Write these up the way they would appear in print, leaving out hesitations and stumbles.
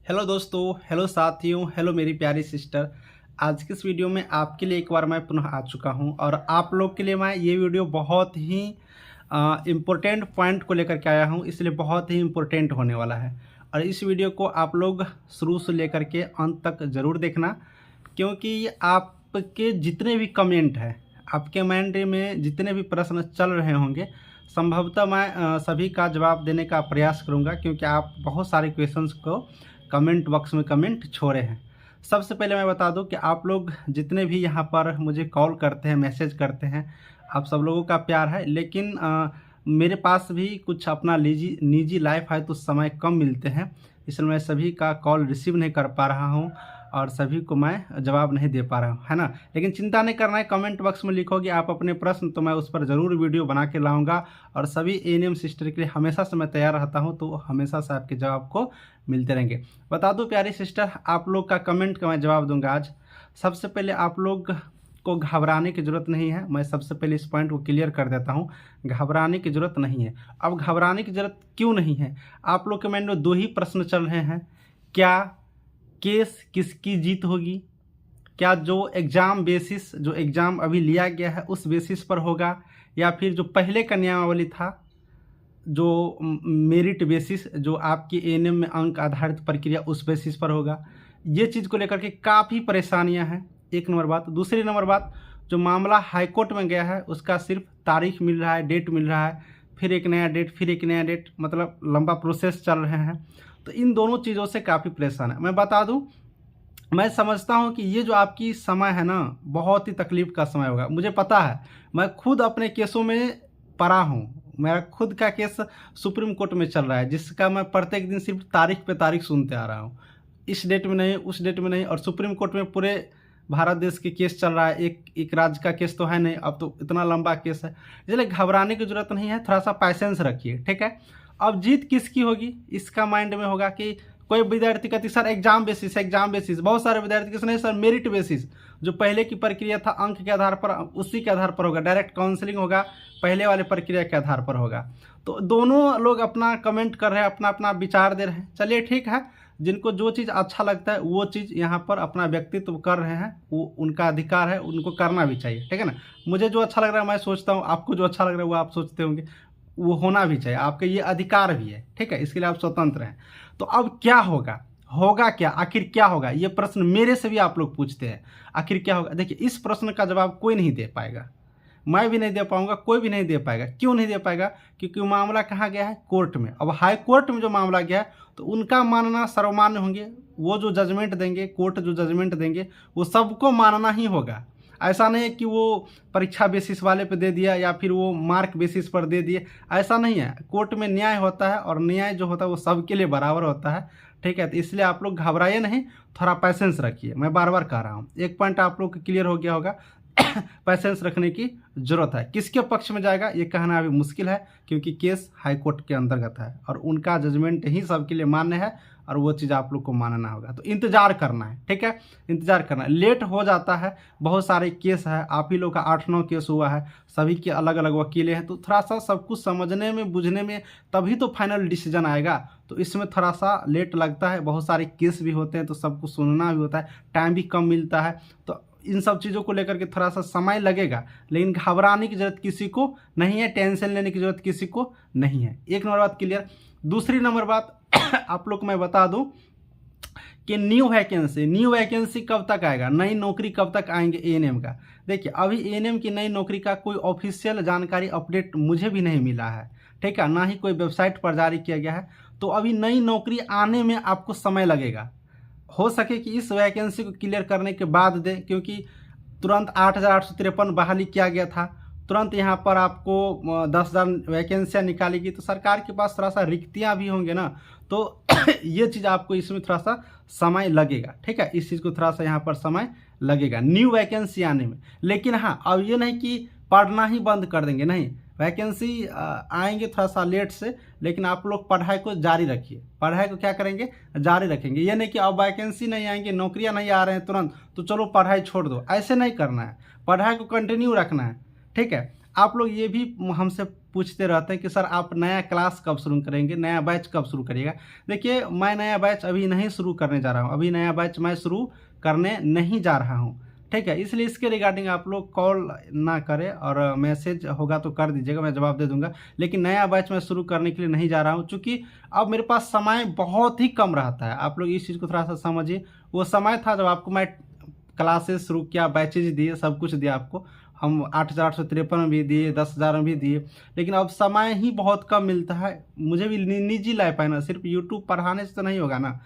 Hello दोस्तों, hello साथियों, hello मेरी प्यारी सिस्टर। आज की इस वीडियो में आपके लिए एक बार मैं पुनः आ चुका हूं और आप लोग के लिए मैं ये वीडियो बहुत ही इम्पोर्टेंट पॉइंट को लेकर के आया हूं, इसलिए बहुत ही इम्पोर्टेंट होने वाला है। और इस वीडियो को आप लोग शुरू से लेकर के अंत तक ज़रूर देखना, क्योंकि आपके जितने भी कमेंट हैं, आपके माइंड में जितने भी प्रश्न चल रहे होंगे, संभवतः मैं सभी का जवाब देने का प्रयास करूंगा, क्योंकि आप बहुत सारे क्वेश्चंस को कमेंट बॉक्स में कमेंट छोड़े हैं। सबसे पहले मैं बता दूं कि आप लोग जितने भी यहाँ पर मुझे कॉल करते हैं, मैसेज करते हैं, आप सब लोगों का प्यार है, लेकिन मेरे पास भी कुछ अपना निजी लाइफ है, तो समय कम मिलते हैं, इसलिए मैं सभी का कॉल रिसीव नहीं कर पा रहा हूँ और सभी को मैं जवाब नहीं दे पा रहा हूँ, है ना। लेकिन चिंता नहीं करना है, कमेंट बॉक्स में लिखोगे आप अपने प्रश्न, तो मैं उस पर ज़रूर वीडियो बना के लाऊंगा। और सभी एएनएम सिस्टर के लिए हमेशा से मैं तैयार रहता हूँ, तो हमेशा से आपके जवाब को मिलते रहेंगे। बता दूं प्यारी सिस्टर, आप लोग का कमेंट का मैं जवाब दूंगा आज। सबसे पहले आप लोग को घबराने की ज़रूरत नहीं है, मैं सबसे पहले इस पॉइंट को क्लियर कर देता हूँ। घबराने की ज़रूरत नहीं है। अब घबराने की ज़रूरत क्यों नहीं है? आप लोग के माइंड में दो ही प्रश्न चल रहे हैं। क्या केस किसकी जीत होगी? क्या जो एग्ज़ाम अभी लिया गया है उस बेसिस पर होगा, या फिर जो पहले का नियमावली था, जो मेरिट बेसिस, जो आपकी एएनएम में अंक आधारित प्रक्रिया, उस बेसिस पर होगा? ये चीज़ को लेकर के काफ़ी परेशानियां हैं, एक नंबर बात। दूसरी नंबर बात, जो मामला हाई कोर्ट में गया है उसका सिर्फ तारीख मिल रहा है, डेट मिल रहा है, फिर एक नया डेट, फिर एक नया डेट, मतलब लंबा प्रोसेस चल रहे हैं। तो इन दोनों चीज़ों से काफ़ी परेशान है। मैं बता दूं, मैं समझता हूं कि ये जो आपकी समय है ना, बहुत ही तकलीफ का समय होगा। मुझे पता है, मैं खुद अपने केसों में पड़ा हूं। मेरा खुद का केस सुप्रीम कोर्ट में चल रहा है, जिसका मैं प्रत्येक दिन सिर्फ तारीख पे तारीख सुनते आ रहा हूँ। इस डेट में नहीं, उस डेट में नहीं, और सुप्रीम कोर्ट में पूरे भारत देश के केस चल रहा है। एक राज्य का केस तो है नहीं, अब तो इतना लंबा केस है, इसलिए घबराने की जरूरत नहीं है। थोड़ा सा पैसेंस रखिए, ठीक है। अब जीत किसकी होगी, इसका माइंड में होगा कि कोई विद्यार्थी कहती सर एग्जाम बेसिस, बहुत सारे विद्यार्थी किस नहीं सर मेरिट बेसिस, जो पहले की प्रक्रिया था अंक के आधार पर, उसी के आधार पर होगा, डायरेक्ट काउंसलिंग होगा, पहले वाले प्रक्रिया के आधार पर होगा। तो दोनों लोग अपना कमेंट कर रहे हैं, अपना अपना विचार दे रहे हैं। चलिए ठीक है, जिनको जो चीज़ अच्छा लगता है वो चीज़ यहाँ पर अपना व्यक्तित्व कर रहे हैं, वो उनका अधिकार है, उनको करना भी चाहिए, ठीक है ना। मुझे जो अच्छा लग रहा है मैं सोचता हूँ, आपको जो अच्छा लग रहा है वो आप सोचते होंगे, वो होना भी चाहिए, आपके ये अधिकार भी है, ठीक है, इसके लिए आप स्वतंत्र हैं। तो अब क्या होगा, होगा क्या, आखिर क्या होगा, ये प्रश्न मेरे से भी आप लोग पूछते हैं, आखिर क्या होगा। देखिए, इस प्रश्न का जवाब कोई नहीं दे पाएगा, मैं भी नहीं दे पाऊंगा, कोई भी नहीं दे पाएगा। क्यों नहीं दे पाएगा? क्योंकि मामला कहाँ गया है, कोर्ट में। अब हाई कोर्ट में जो मामला गया है, तो उनका मानना सर्वमान्य होंगे। वो जो जजमेंट देंगे, कोर्ट जो जजमेंट देंगे, वो सबको मानना ही होगा। ऐसा नहीं है कि वो परीक्षा बेसिस वाले पे दे दिया या फिर वो मार्क बेसिस पर दे दिए, ऐसा नहीं है। कोर्ट में न्याय होता है, और न्याय जो होता है वो सबके लिए बराबर होता है, ठीक है। तो इसलिए आप लोग घबराइए नहीं, थोड़ा पैसेंस रखिए। मैं बार बार कह रहा हूँ, एक पॉइंट आप लोग क्लियर हो गया होगा। पैसेंस रखने की जरूरत है। किसके पक्ष में जाएगा ये कहना अभी मुश्किल है, क्योंकि केस हाई कोर्ट के अंतर्गत है और उनका जजमेंट ही सबके लिए मान्य है, और वो चीज़ आप लोग को मानना होगा। तो इंतजार करना है, ठीक है, इंतजार करना है। लेट हो जाता है, बहुत सारे केस है, आप ही लोग का 8-9 केस हुआ है, सभी के अलग अलग वकीलें हैं, तो थोड़ा सा सब कुछ समझने में, बुझने में, तभी तो फाइनल डिसीजन आएगा। तो इसमें थोड़ा सा लेट लगता है, बहुत सारे केस भी होते हैं, तो सब कुछ सुनना भी होता है, टाइम भी कम मिलता है, तो इन सब चीज़ों को लेकर के थोड़ा सा समय लगेगा। लेकिन घबराने की जरूरत किसी को नहीं है, टेंशन लेने की जरूरत किसी को नहीं है। एक नंबर बात क्लियर। दूसरी नंबर बात आप लोग को मैं बता दूं कि न्यू वैकेंसी कब तक आएगा, नई नौकरी कब तक आएंगे एएनएम का। देखिए, अभी एएनएम की नई नौकरी का कोई ऑफिशियल जानकारी अपडेट मुझे भी नहीं मिला है, ठीक है, ना ही कोई वेबसाइट पर जारी किया गया है। तो अभी नई नौकरी आने में आपको समय लगेगा। हो सके कि इस वैकेंसी को क्लियर करने के बाद दे, क्योंकि तुरंत 8,853 बहाली किया गया था, तुरंत यहाँ पर आपको 10,000 वैकेंसियाँ निकाली गई, तो सरकार के पास थोड़ा सा रिक्तियाँ भी होंगे ना, तो ये चीज़ आपको इसमें थोड़ा सा समय लगेगा, ठीक है, इस चीज़ को थोड़ा सा यहाँ पर समय लगेगा न्यू वैकेंसी आने में। लेकिन हाँ, अब ये नहीं कि पढ़ना ही बंद कर देंगे, नहीं, वैकेंसी आएंगे थोड़ा सा लेट से, लेकिन आप लोग पढ़ाई को जारी रखिए। पढ़ाई को क्या करेंगे, जारी रखेंगे। ये नहीं कि अब वैकेंसी नहीं आएंगे, नौकरियां नहीं आ रहे हैं तुरंत, तो चलो पढ़ाई छोड़ दो, ऐसे नहीं करना है, पढ़ाई को कंटिन्यू रखना है, ठीक है। आप लोग ये भी हमसे पूछते रहते हैं कि सर आप नया क्लास कब शुरू करेंगे, नया बैच कब शुरू करिएगा। देखिए मैं नया बैच अभी नहीं शुरू करने जा रहा हूँ, अभी नया बैच मैं शुरू करने नहीं जा रहा हूँ, ठीक है। इसलिए इसके रिगार्डिंग आप लोग कॉल ना करें और मैसेज होगा तो कर दीजिएगा, मैं जवाब दे दूंगा। लेकिन नया बैच मैं शुरू करने के लिए नहीं जा रहा हूँ, चूँकि अब मेरे पास समय बहुत ही कम रहता है। आप लोग इस चीज़ को थोड़ा सा समझिए। वो समय था जब आपको मैं क्लासेस शुरू किया, बैचेज दिए, सब कुछ दिया आपको, हम 8,853 में भी दिए, 10,000 में भी दिए। लेकिन अब समय ही बहुत कम मिलता है। मुझे भी निजी लाइफ है ना, सिर्फ यूट्यूब पढ़ाने से तो नहीं होगा ना,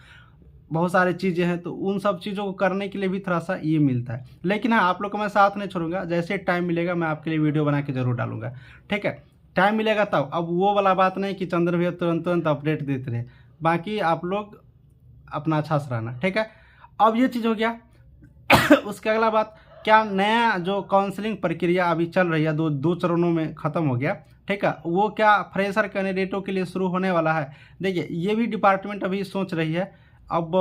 बहुत सारी चीज़ें हैं, तो उन सब चीज़ों को करने के लिए भी थोड़ा सा ये मिलता है। लेकिन हाँ, आप लोग को मैं साथ नहीं छोड़ूंगा, जैसे टाइम मिलेगा मैं आपके लिए वीडियो बना के ज़रूर डालूंगा, ठीक है। टाइम मिलेगा तब। अब वो वाला बात नहीं कि चंद्र भैया तुरंत तुरंत अपडेट देते रहे। बाकी आप लोग अपना अच्छा से रहना, ठीक है। अब ये चीज़ हो गया। उसके अगला बात, क्या नया जो काउंसलिंग प्रक्रिया अभी चल रही है, दो चरणों में ख़त्म हो गया, ठीक है, वो क्या फ्रेशर कैंडिडेटों के लिए शुरू होने वाला है। देखिए ये भी डिपार्टमेंट अभी सोच रही है। अब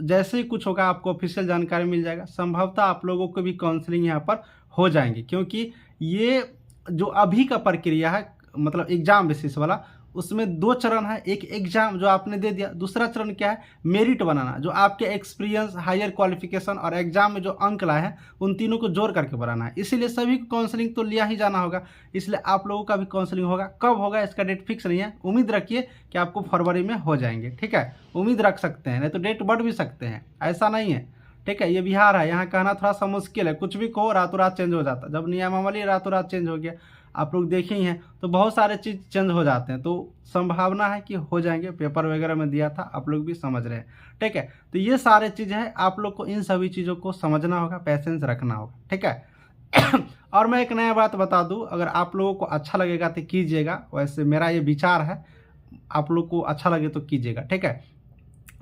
जैसे ही कुछ होगा आपको ऑफिशियल जानकारी मिल जाएगा। संभवतः आप लोगों को भी काउंसलिंग यहाँ पर हो जाएंगे, क्योंकि ये जो अभी का प्रक्रिया है, मतलब एग्जाम बेसिस वाला, उसमें दो चरण है। एक एग्जाम जो आपने दे दिया, दूसरा चरण क्या है, मेरिट बनाना, जो आपके एक्सपीरियंस, हायर क्वालिफिकेशन और एग्जाम में जो अंक लाए हैं उन तीनों को जोड़ करके बनाना है। इसीलिए सभी को काउंसलिंग तो लिया ही जाना होगा। इसलिए आप लोगों का भी काउंसलिंग होगा। कब होगा इसका डेट फिक्स नहीं है। उम्मीद रखिए कि आपको फरवरी में हो जाएंगे, ठीक है, उम्मीद रख सकते हैं, नहीं तो डेट बढ़ भी सकते हैं, ऐसा नहीं है, ठीक है। ये बिहार है, यहाँ कहना थोड़ा सा मुश्किल है। कुछ भी कहो रातों रात चेंज हो जाता है। जब नियमावली रातों रात चेंज हो गया, आप लोग देखे ही हैं, तो बहुत सारे चीज़ चेंज हो जाते हैं। तो संभावना है कि हो जाएंगे। पेपर वगैरह में दिया था, आप लोग भी समझ रहे हैं, ठीक है। तो ये सारे चीज़ है, आप लोग को इन सभी चीज़ों को समझना होगा, पैसेंस रखना होगा, ठीक है। और मैं एक नया बात बता दूं, अगर आप लोगों को अच्छा लगेगा तो कीजिएगा, वैसे मेरा ये विचार है, आप लोग को अच्छा लगे तो कीजिएगा, ठीक है।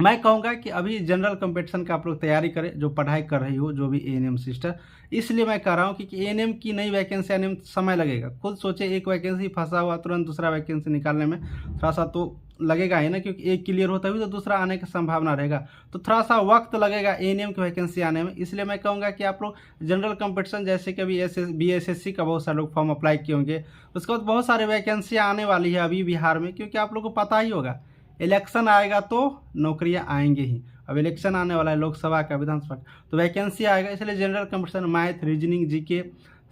मैं कहूँगा कि अभी जनरल कंपटीशन का आप लोग तैयारी करें, जो पढ़ाई कर रही हो, जो भी एएनएम सिस्टर। इसलिए मैं कह रहा हूँ कि एएनएम की नई वैकेंसी आने में समय लगेगा। खुद सोचे, एक वैकेंसी फंसा हुआ, तुरंत दूसरा वैकेंसी निकालने में थोड़ा सा तो लगेगा ही ना, क्योंकि एक क्लियर होता हुई तो दूसरा आने की संभावना रहेगा। तो थोड़ा सा वक्त लगेगा एएनएम की वैकेंसी आने में। इसलिए मैं कहूँगा कि आप लोग जनरल कंपटीशन, जैसे कि अभी बीएसएससी का बहुत सारे लोग फॉर्म अप्लाई किए होंगे, उसके बाद बहुत सारे वैकेंसी आने वाली है अभी बिहार में, क्योंकि आप लोग को पता ही होगा इलेक्शन आएगा तो नौकरियां आएंगे ही। अब इलेक्शन आने वाला है, लोकसभा का, विधानसभा का, तो वैकेंसी आएगा। इसलिए general competition, math, reasoning, GK,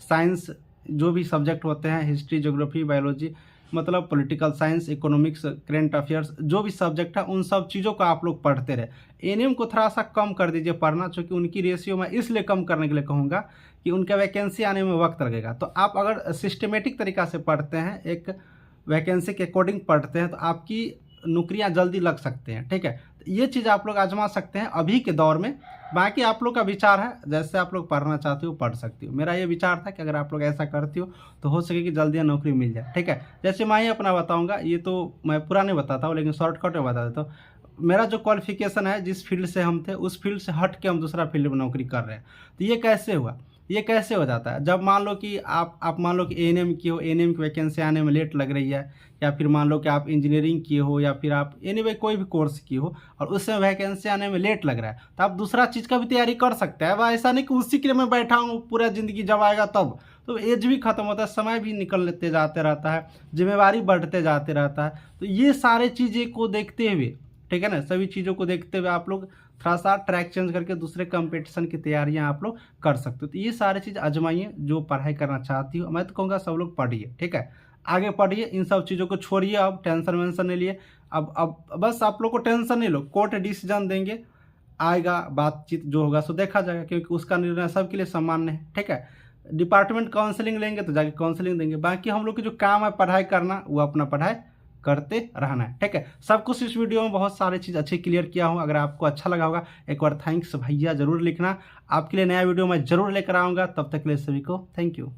science, जो भी सब्जेक्ट होते हैं, हिस्ट्री, ज्योग्राफी, बायोलॉजी, मतलब political science, economics, current affairs, जो भी सब्जेक्ट है उन सब चीज़ों को आप लोग पढ़ते रहे। एएनएम को थोड़ा सा कम कर दीजिए पढ़ना, चूँकि उनकी रेशियो मैं इसलिए कम करने के लिए कहूँगा कि उनका वैकेंसी आने में वक्त लगेगा। तो आप अगर सिस्टमेटिक तरीक़ा से पढ़ते हैं, एक वैकेंसी के अकॉर्डिंग पढ़ते हैं, तो आपकी नौकरियां जल्दी लग सकते हैं, ठीक है। तो ये चीज़ आप लोग आजमा सकते हैं अभी के दौर में। बाकी आप लोग का विचार है, जैसे आप लोग पढ़ना चाहते हो पढ़ सकते हो। मेरा ये विचार था कि अगर आप लोग ऐसा करते हो तो हो सके कि जल्दी नौकरी मिल जाए, ठीक है। जैसे मैं ही अपना बताऊंगा, ये तो मैं पूरा नहीं बताता हूँ, लेकिन शॉर्टकट में बता देता हूँ। मेरा जो क्वालिफिकेशन है, जिस फील्ड से हम थे उस फील्ड से हट के हम दूसरा फील्ड में नौकरी कर रहे हैं। तो ये कैसे हुआ, ये कैसे हो जाता है, जब मान लो कि आप मान लो कि एएनएम की हो, एएनएम की वैकेंसी आने में लेट लग रही है, या फिर मान लो कि आप इंजीनियरिंग किए हो, या फिर आप एनीवे कोई भी कोर्स किए हो और उसमें वैकेंसी आने में लेट लग रहा है, तो आप दूसरा चीज़ का भी तैयारी कर सकते हैं। वह ऐसा नहीं कि उसी के लिए मैं बैठा हूँ पूरा ज़िंदगी, जब आएगा तब। तो एज भी खत्म होता है, समय भी निकलते जाते रहता है, जिम्मेवारी बढ़ते जाते रहता है। तो ये सारे चीज़ें को देखते हुए, ठीक है ना, सभी चीज़ों को देखते हुए आप लोग थोड़ा सा ट्रैक चेंज करके दूसरे कंपटीशन की तैयारियां आप लोग कर सकते हो। तो ये सारी चीज़ आजमाइए, जो पढ़ाई करना चाहती हो। मैं तो कहूँगा सब लोग पढ़िए, ठीक है, आगे पढ़िए, इन सब चीज़ों को छोड़िए। अब टेंशन वेंशन नहीं लिए, अब बस आप लोग को टेंशन नहीं लो, कोर्ट डिसीजन देंगे, आएगा, बातचीत जो होगा सो देखा जाएगा, क्योंकि उसका निर्णय सबके लिए सामान्य है, ठीक है। डिपार्टमेंट काउंसलिंग लेंगे तो जाके काउंसलिंग देंगे। बाकी हम लोग की जो काम है पढ़ाई करना, वो अपना पढ़ाई करते रहना है, ठीक है। सब कुछ इस वीडियो में बहुत सारी चीज़ अच्छी क्लियर किया हूँ। अगर आपको अच्छा लगा होगा, एक बार थैंक्स भैया जरूर लिखना। आपके लिए नया वीडियो मैं जरूर लेकर आऊँगा। तब तक के लिए सभी को थैंक यू।